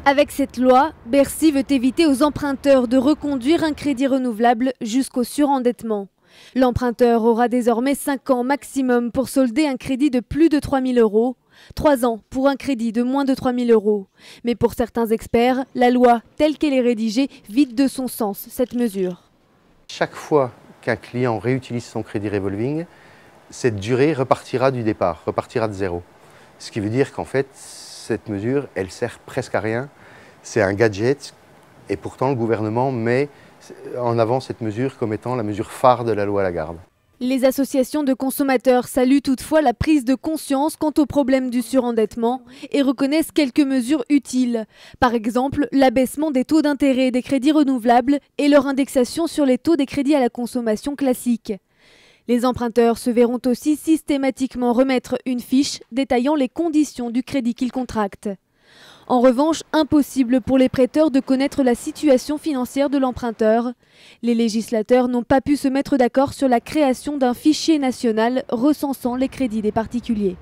Avec cette loi, Bercy veut éviter aux emprunteurs de reconduire un crédit renouvelable jusqu'au surendettement. L'emprunteur aura désormais 5 ans maximum pour solder un crédit de plus de 3 000 €, 3 ans pour un crédit de moins de 3 000 €. Mais pour certains experts, la loi telle qu'elle est rédigée vide de son sens cette mesure. Chaque fois qu'un client réutilise son crédit revolving, cette durée repartira du départ, repartira de zéro. Ce qui veut dire qu'en fait, cette mesure, elle sert presque à rien. C'est un gadget et pourtant le gouvernement met en avant cette mesure comme étant la mesure phare de la loi Lagarde. Les associations de consommateurs saluent toutefois la prise de conscience quant au problème du surendettement et reconnaissent quelques mesures utiles. Par exemple, l'abaissement des taux d'intérêt des crédits renouvelables et leur indexation sur les taux des crédits à la consommation classiques. Les emprunteurs se verront aussi systématiquement remettre une fiche détaillant les conditions du crédit qu'ils contractent. En revanche, impossible pour les prêteurs de connaître la situation financière de l'emprunteur. Les législateurs n'ont pas pu se mettre d'accord sur la création d'un fichier national recensant les crédits des particuliers.